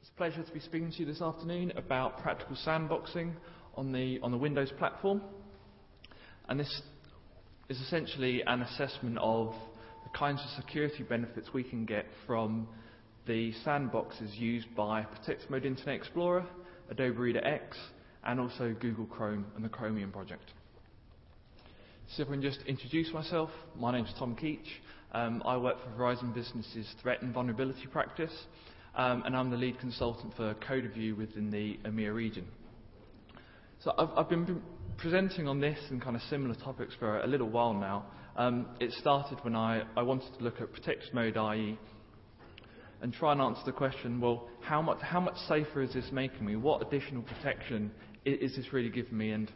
It's a pleasure to be speaking to you this afternoon about practical sandboxing on the Windows platform. And this is essentially an assessment of the kinds of security benefits we can get from the sandboxes used by Protected Mode Internet Explorer, Adobe Reader X, and also Google Chrome and the Chromium project. So if I can just introduce myself, my name is Tom+Keetch. I work for Verizon Business's Threat and Vulnerability Practice, and I'm the lead consultant for code review within the EMEA region. So I've been presenting on this and kind of similar topics for a little while now. It started when I wanted to look at protected mode IE and try and answer the question, well, how much safer is this making me? What additional protection is this really giving me? And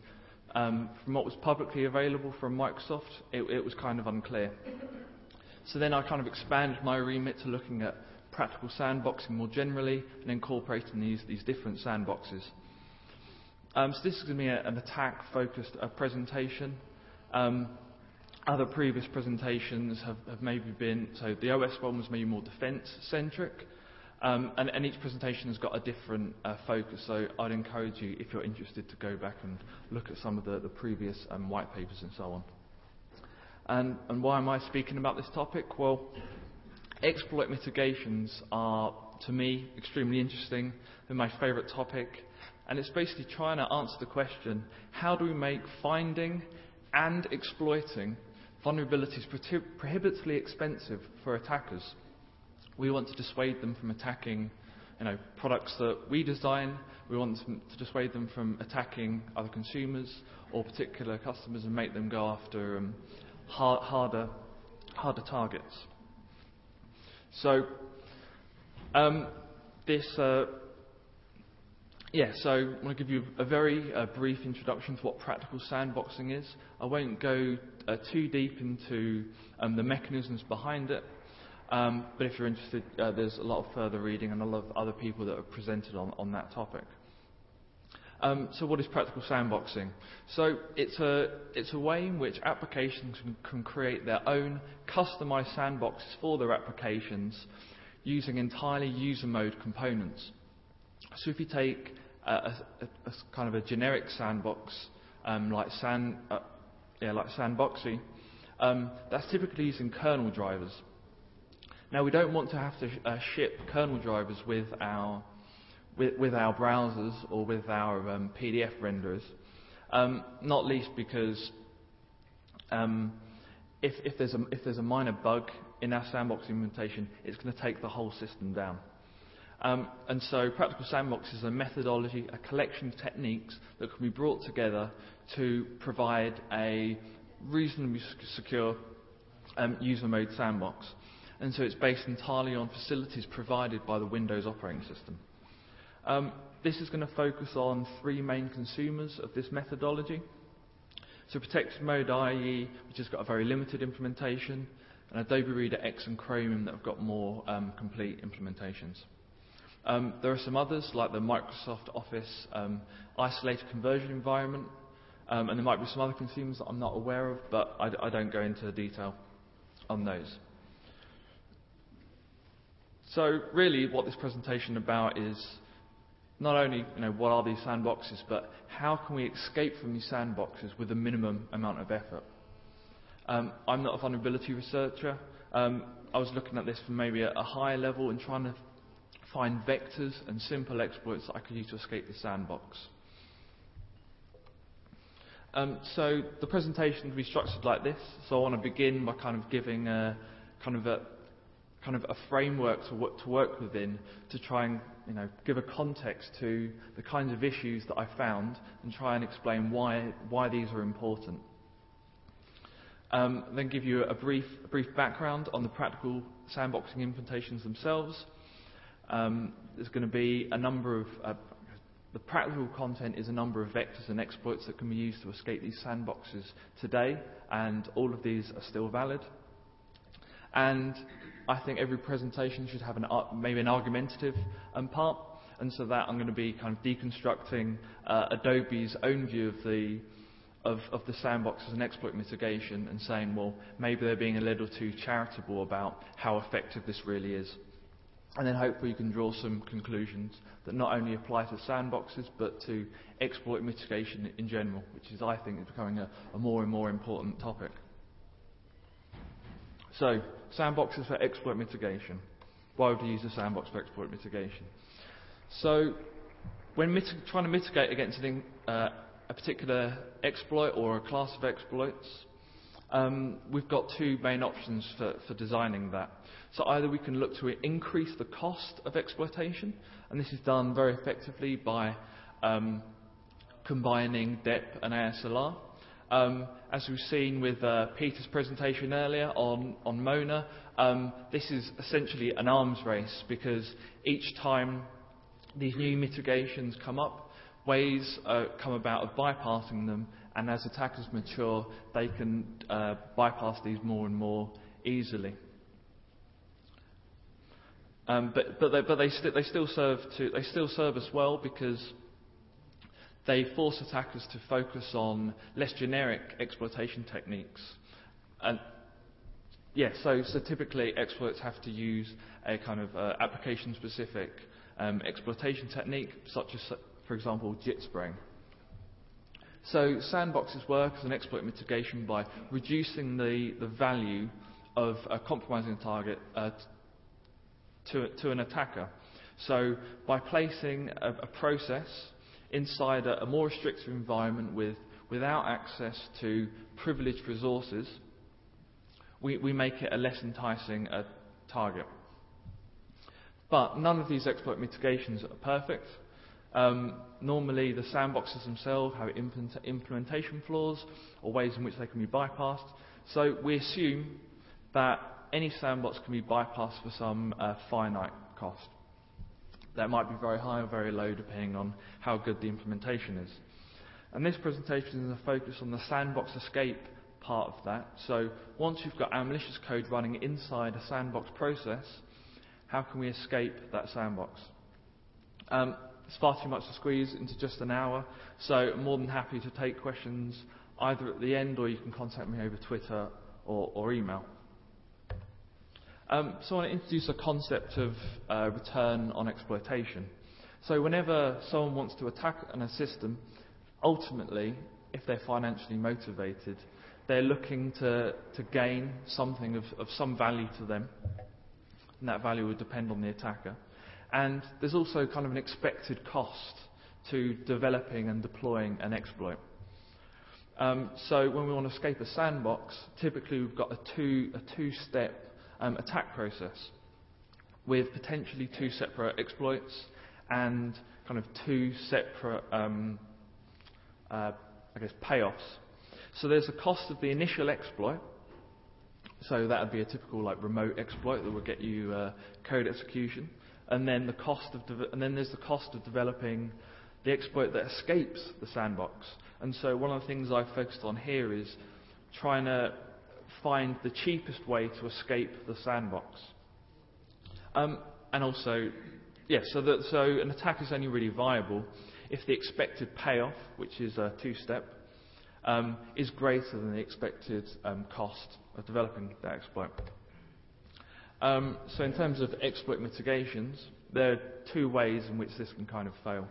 from what was publicly available from Microsoft, it was kind of unclear. So then I kind of expanded my remit to looking at practical sandboxing more generally and incorporating these different sandboxes. So this is going to be an attack-focused presentation. Other previous presentations have maybe been, so the OS one was maybe more defense-centric, and each presentation has got a different focus, so I'd encourage you, if you're interested, to go back and look at some of the previous white papers and so on. And why am I speaking about this topic? Well, exploit mitigations are, to me, extremely interesting. They're my favourite topic, and it's basically trying to answer the question, how do we make finding and exploiting vulnerabilities prohibitively expensive for attackers? We want to dissuade them from attacking products that we design. We want to dissuade them from attacking other consumers or particular customers and make them go after harder targets. So so I want to give you a very brief introduction to what practical sandboxing is. I won't go too deep into the mechanisms behind it, but if you're interested, there's a lot of further reading and a lot of other people that have presented on that topic. So what is practical sandboxing? So it's a way in which applications can create their own customized sandboxes for their applications using entirely user mode components. So if you take a kind of a generic sandbox like Sandboxing, that's typically using kernel drivers. Now we don't want to have to ship kernel drivers with our browsers or with our PDF renderers, not least because if there's a minor bug in our sandbox implementation, it's going to take the whole system down. And so practical sandbox is a methodology, a collection of techniques that can be brought together to provide a reasonably secure user mode sandbox. And so it's based entirely on facilities provided by the Windows operating system. This is going to focus on three main consumers of this methodology. So Protected Mode IE, which has got a very limited implementation, and Adobe Reader X and Chromium that have got more complete implementations. There are some others, like the Microsoft Office isolated conversion environment, and there might be some other consumers that I'm not aware of, but I don't go into detail on those. So really what this presentation about is not only what are these sandboxes, but how can we escape from these sandboxes with a minimum amount of effort. I'm not a vulnerability researcher. I was looking at this from maybe a higher level and trying to find vectors and simple exploits that I could use to escape the sandbox. So the presentation will be structured like this. So I want to begin by kind of giving a framework to work within to try and give a context to the kinds of issues that I found and try and explain why these are important. Then give you a brief background on the practical sandboxing implementations themselves. There's going to be a number of the practical content is a number of vectors and exploits that can be used to escape these sandboxes today, and all of these are still valid. And I think every presentation should have maybe an argumentative part, and so that I'm going to be kind of deconstructing Adobe's own view of the sandbox as an exploit mitigation and saying, well, maybe they're being a little too charitable about how effective this really is. and then hopefully you can draw some conclusions that not only apply to sandboxes but to exploit mitigation in general, which is, I think, is becoming a more and more important topic. So, sandboxes for exploit mitigation. Why would we use a sandbox for exploit mitigation? So, when trying to mitigate against a particular exploit or a class of exploits, we've got two main options for designing that. So either we can look to increase the cost of exploitation, and this is done very effectively by combining DEP and ASLR. As we've seen with Peter's presentation earlier on Mona, this is essentially an arms race, because each time these new mitigations come up, ways come about of bypassing them, and as attackers mature, they can bypass these more and more easily. But they still serve us well, because they force attackers to focus on less generic exploitation techniques. And so typically exploits have to use a kind of application-specific exploitation technique, such as, for example, JIT spraying. So sandboxes work as an exploit mitigation by reducing the value of compromising a target to an attacker. So by placing a process inside a more restrictive environment without access to privileged resources, we make it a less enticing target. But none of these exploit mitigations are perfect. Normally the sandboxes themselves have implementation flaws or ways in which they can be bypassed. So we assume that any sandbox can be bypassed for some finite cost. That might be very high or very low, depending on how good the implementation is. And this presentation is a focus on the sandbox escape part of that. So once you've got our malicious code running inside a sandbox process, how can we escape that sandbox? It's far too much to squeeze into just an hour, so I'm more than happy to take questions either at the end, or you can contact me over Twitter or email. So I want to introduce a concept of return on exploitation. So whenever someone wants to attack a system, ultimately, if they're financially motivated, they're looking to gain something of some value to them, and that value would depend on the attacker. And there's also kind of an expected cost to developing and deploying an exploit. So when we want to escape a sandbox, typically we've got a two-step attack process with potentially two separate exploits and kind of two separate, payoffs. So there's a cost of the initial exploit. So that would be a typical remote exploit that will get you code execution, and then there's the cost of developing the exploit that escapes the sandbox. And so one of the things I've focused on here is trying to find the cheapest way to escape the sandbox. And also, so an attack is only really viable if the expected payoff, which is a two-step, is greater than the expected cost of developing that exploit. So in terms of exploit mitigations, there are two ways in which this can kind of fail.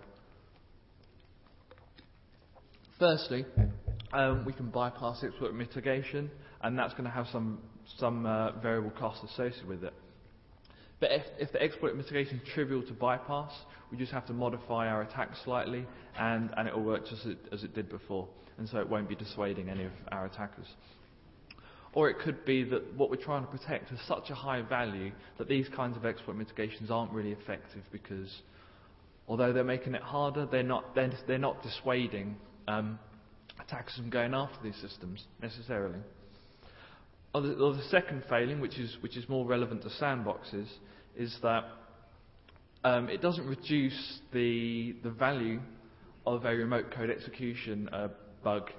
Firstly, we can bypass exploit mitigation, and that's going to have some variable costs associated with it. But if the exploit mitigation is trivial to bypass, we just have to modify our attack slightly, and it will work just as it did before, and so it won't be dissuading any of our attackers. Or it could be that what we're trying to protect has such a high value that these kinds of exploit mitigations aren't really effective, because although they're making it harder, they're not dissuading attackers from going after these systems necessarily. Or the second failing, which is more relevant to sandboxes, is that it doesn't reduce the value of a remote code execution bug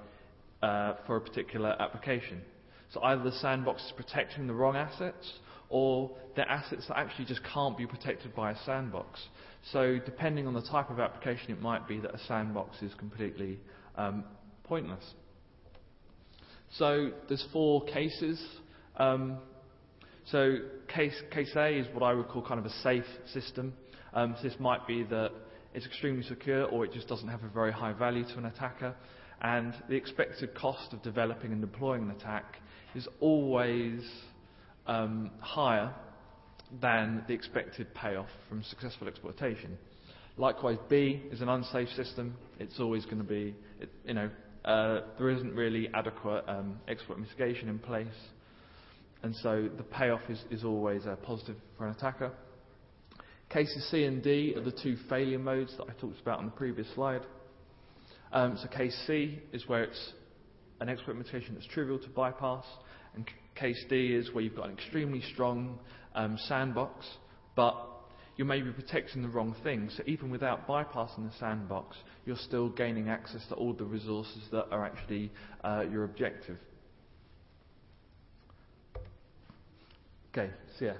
for a particular application. So either the sandbox is protecting the wrong assets, or they're assets that actually just can't be protected by a sandbox. So depending on the type of application, it might be that a sandbox is completely pointless. So there's four cases. So case A is what I would call kind of a safe system. So this might be that it's extremely secure, or it just doesn't have a very high value to an attacker, and the expected cost of developing and deploying an attack is always higher than the expected payoff from successful exploitation. Likewise, B is an unsafe system. It's always going to be, there isn't really adequate exploit mitigation in place, and so the payoff is always positive for an attacker. Cases C and D are the two failure modes that I talked about on the previous slide. So case C is where it's an exploit mitigation that's trivial to bypass, and case D is where you've got an extremely strong sandbox, but you may be protecting the wrong thing. So even without bypassing the sandbox, you're still gaining access to all the resources that are actually your objective. Okay,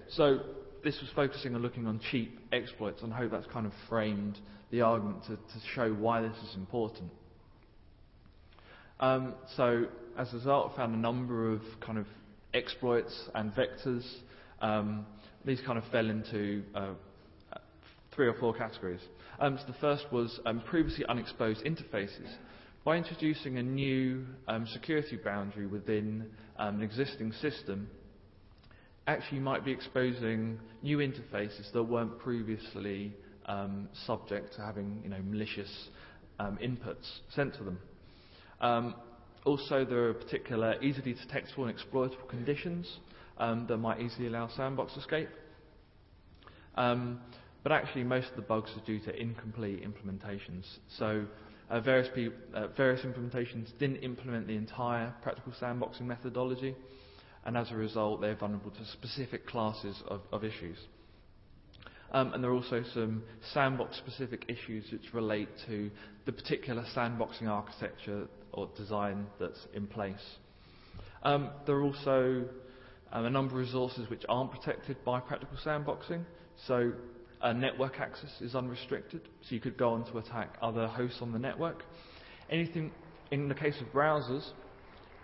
so this was focusing on looking on cheap exploits, and I hope that's kind of framed the argument to show why this is important. So as a result, I found a number of kind of exploits and vectors. These kind of fell into 3 or 4 categories. So the first was previously unexposed interfaces. By introducing a new security boundary within an existing system, actually you might be exposing new interfaces that weren't previously subject to having malicious inputs sent to them. Also, there are particular easily detectable and exploitable conditions that might easily allow sandbox escape. But actually, most of the bugs are due to incomplete implementations. So various implementations didn't implement the entire practical sandboxing methodology, and as a result, they're vulnerable to specific classes of issues. And there are also some sandbox-specific issues which relate to the particular sandboxing architecture or design that's in place. There are also a number of resources which aren't protected by practical sandboxing. So network access is unrestricted, so you could go on to attack other hosts on the network. Anything, in the case of browsers,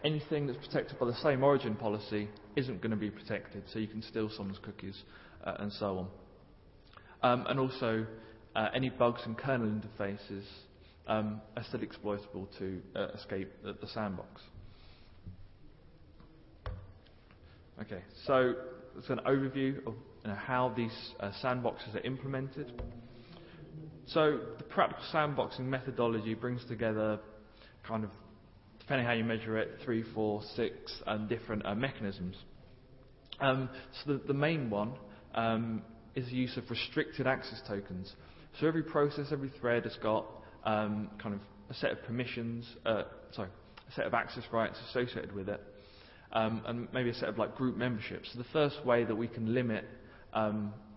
anything that's protected by the same origin policy isn't going to be protected, so you can steal someone's cookies and so on. And also, any bugs in kernel interfaces are still exploitable to escape the sandbox. Okay, so it's an overview of how these sandboxes are implemented. So the practical sandboxing methodology brings together kind of, depending how you measure it, 3, 4, 6 different mechanisms. So the main one is the use of restricted access tokens. So every process, every thread has got kind of a set of permissions, a set of access rights associated with it, and maybe a set of group memberships. So the first way that we can limit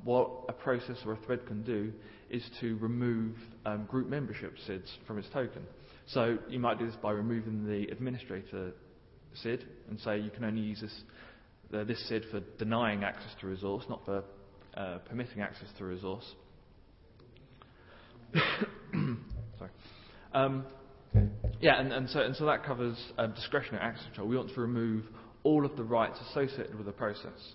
what a process or a thread can do is to remove group membership SIDs from its token. So you might do this by removing the administrator SID and say you can only use this SID for denying access to resource, not for permitting access to resource. Sorry. And so that covers discretionary access control. We want to remove all of the rights associated with the process.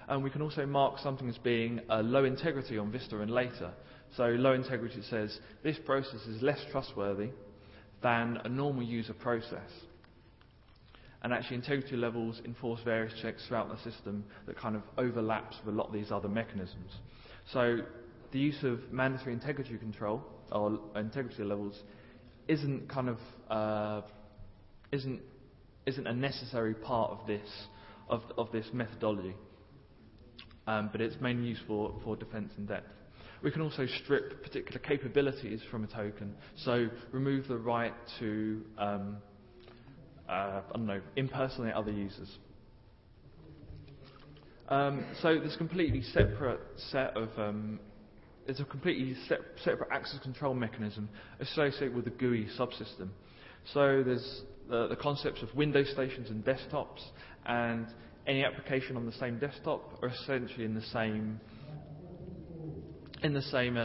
And we can also mark something as being low integrity on Vista and later. So low integrity says this process is less trustworthy than a normal user process. And actually integrity levels enforce various checks throughout the system that kind of overlaps with a lot of these other mechanisms. So the use of mandatory integrity control or integrity levels isn't kind of isn't a necessary part of this methodology, but it's mainly used for defense in depth. We can also strip particular capabilities from a token, so remove the right to impersonate other users. So there's a completely separate set of separate access control mechanism associated with the GUI subsystem. So there's the concepts of Windows stations and desktops, and any application on the same desktop are essentially in the same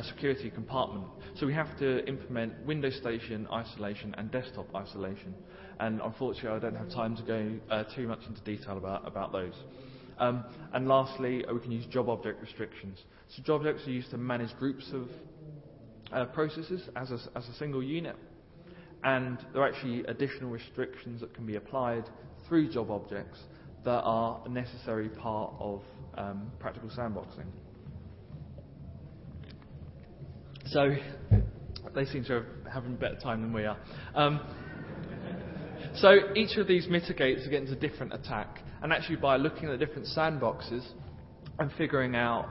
security compartment. So we have to implement Windows station isolation and desktop isolation, and unfortunately I don't have time to go too much into detail about those. And lastly, we can use job object restrictions. So job objects are used to manage groups of processes as a single unit, and there are actually additional restrictions that can be applied through job objects that are a necessary part of practical sandboxing. So they seem to be having a better time than we are. So each of these mitigates against a different attack, and actually by looking at the different sandboxes and figuring out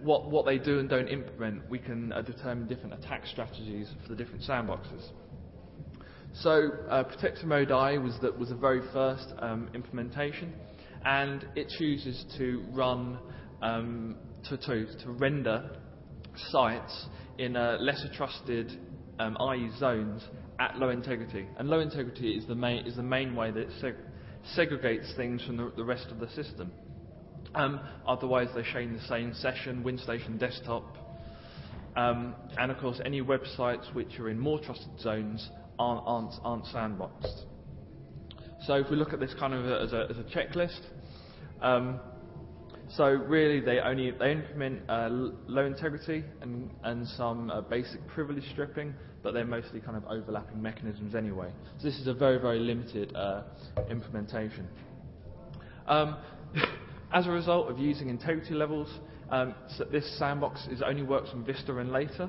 what they do and don't implement, we can determine different attack strategies for the different sandboxes. So Protected Mode IE was the very first implementation, and it chooses to run to render sites in lesser trusted IE zones at low integrity. And low integrity is the main way that it segregates things from the rest of the system. Otherwise, they share in the same session, WinStation desktop, and of course, any websites which are in more trusted zones aren't sandboxed. So, if we look at this kind of as a checklist, so really they implement low integrity and some basic privilege stripping, but they're mostly kind of overlapping mechanisms anyway. So this is a very, very limited implementation. As a result of using integrity levels, so this sandbox only works on Vista and later.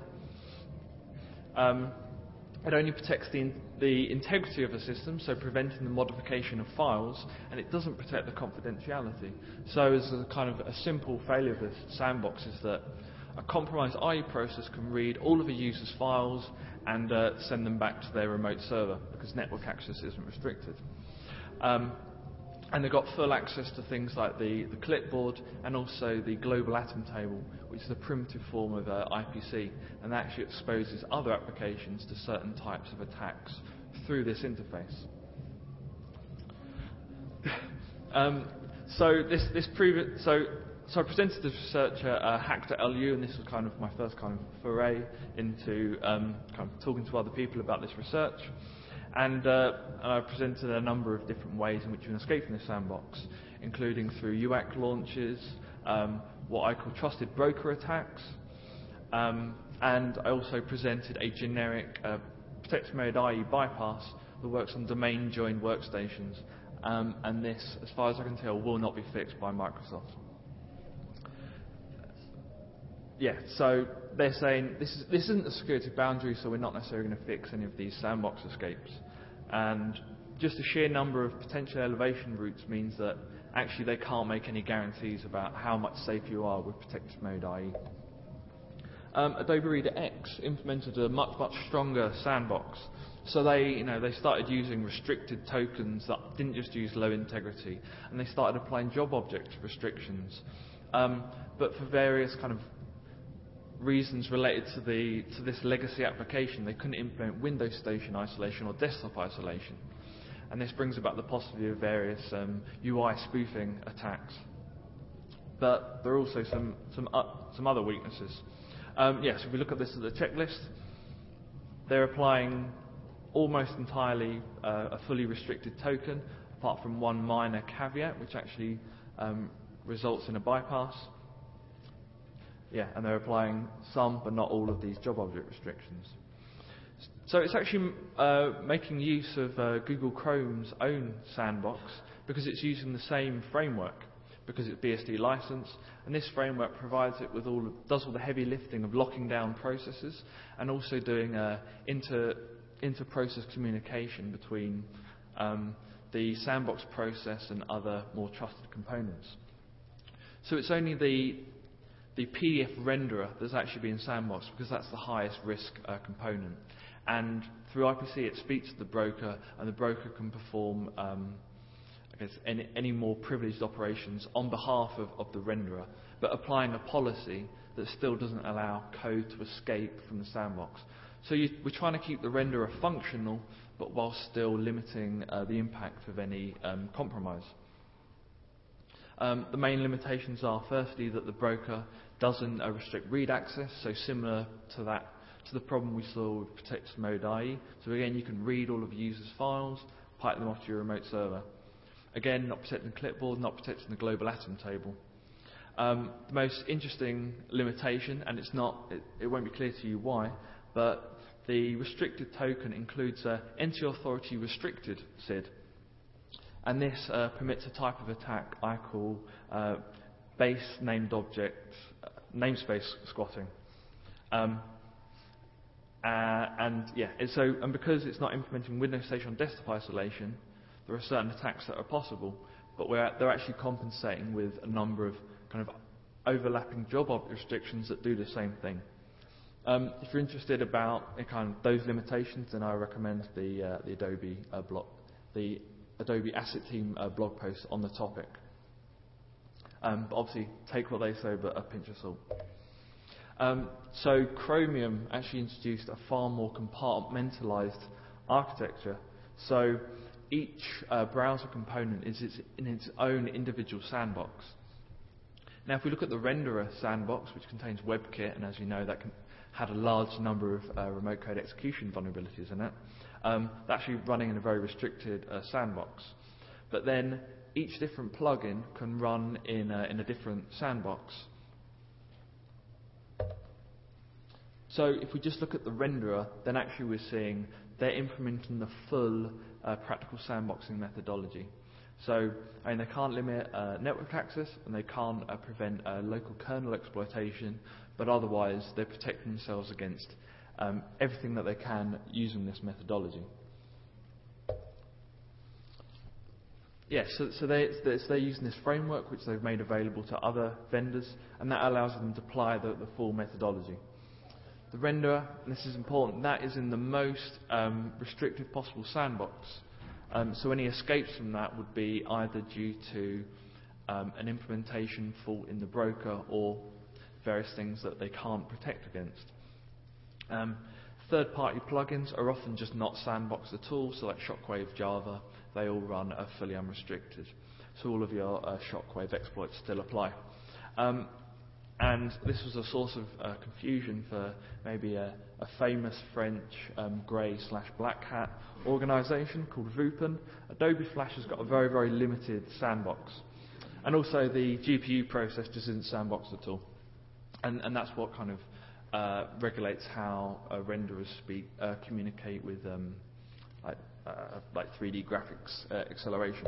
It only protects the integrity of the system, so preventing the modification of files, and it doesn't protect the confidentiality. So as a kind of a simple failure of this sandbox is that a compromised IE process can read all of a user's files and send them back to their remote server, because network access isn't restricted. And they've got full access to things like the clipboard and also the global atom table, which is a primitive form of IPC, and that actually exposes other applications to certain types of attacks through this interface. So I presented this research at Hack.lu, and this was kind of my first kind of foray into kind of talking to other people about this research. And I presented a number of different ways in which you can escape from this sandbox, including through UAC launches, what I call trusted broker attacks, and I also presented a generic Protected Mode IE bypass that works on domain joined workstations, and this, as far as I can tell, will not be fixed by Microsoft. Yeah, so they're saying this isn't a security boundary, so we're not necessarily going to fix any of these sandbox escapes. And just the sheer number of potential elevation routes means that actually they can't make any guarantees about how much safe you are with Protected Mode IE. Adobe Reader X implemented a much stronger sandbox. So they started using restricted tokens that didn't just use low integrity, and they started applying job object restrictions. But for various kind of reasons related to this legacy application, they couldn't implement Windows Station isolation or desktop isolation, and this brings about the possibility of various UI spoofing attacks. But there are also some other weaknesses. Yes, if we look at this as a checklist, they're applying almost entirely a fully restricted token, apart from one minor caveat, which actually results in a bypass. Yeah, and they're applying some, but not all, of these job object restrictions. So it's actually making use of Google Chrome's own sandbox, because it's using the same framework, because it's BSD licensed, and this framework provides it with does all the heavy lifting of locking down processes, and also doing inter-process communication between the sandbox process and other more trusted components. So it's only the PDF renderer that's actually being sandboxed, because that's the highest risk component. And through IPC, it speaks to the broker, and the broker can perform any more privileged operations on behalf of the renderer, but applying a policy that still doesn't allow code to escape from the sandbox. So we're trying to keep the renderer functional, but while still limiting the impact of any compromise. The main limitations are, firstly, that the broker doesn't restrict read access, so similar to the problem we saw with Protected Mode IE. So again, you can read all of the user's files, pipe them off to your remote server. Again, not protecting the clipboard, not protecting the global atom table. The most interesting limitation, and it won't be clear to you why, but the restricted token includes a entity authority restricted SID, and this permits a type of attack I call base named object namespace squatting. And because it's not implementing Windows Station on desktop isolation, there are certain attacks that are possible, but they're actually compensating with a number of kind of overlapping job object restrictions that do the same thing. If you're interested about kind of those limitations, then I recommend the Adobe Asset Team blog post on the topic. But obviously, take what they say, but a pinch of salt. So Chromium actually introduced a far more compartmentalized architecture. So each browser component is in its own individual sandbox. Now, if we look at the renderer sandbox, which contains WebKit, and as you know, that had a large number of remote code execution vulnerabilities in it, that's actually running in a very restricted sandbox. But then each different plugin can run in a different sandbox. So if we just look at the renderer, then actually we're seeing they're implementing the full practical sandboxing methodology. So they can't limit network access, and they can't prevent local kernel exploitation, but otherwise they're protecting themselves against everything that they can using this methodology. Yes, so they're using this framework which they've made available to other vendors, and that allows them to apply the full methodology. The renderer, and this is important, that is in the most restrictive possible sandbox. So any escapes from that would be either due to an implementation fault in the broker or various things that they can't protect against. Third-party plugins are often just not sandboxed at all, so like Shockwave Java, they all run fully unrestricted. So all of your Shockwave exploits still apply. And this was a source of confusion for maybe a famous French grey/black hat organisation called Verton. Adobe Flash has got a very, very limited sandbox. And also the GPU process just isn't sandboxed at all. And that's what kind of regulates how renderers communicate with like 3D graphics acceleration.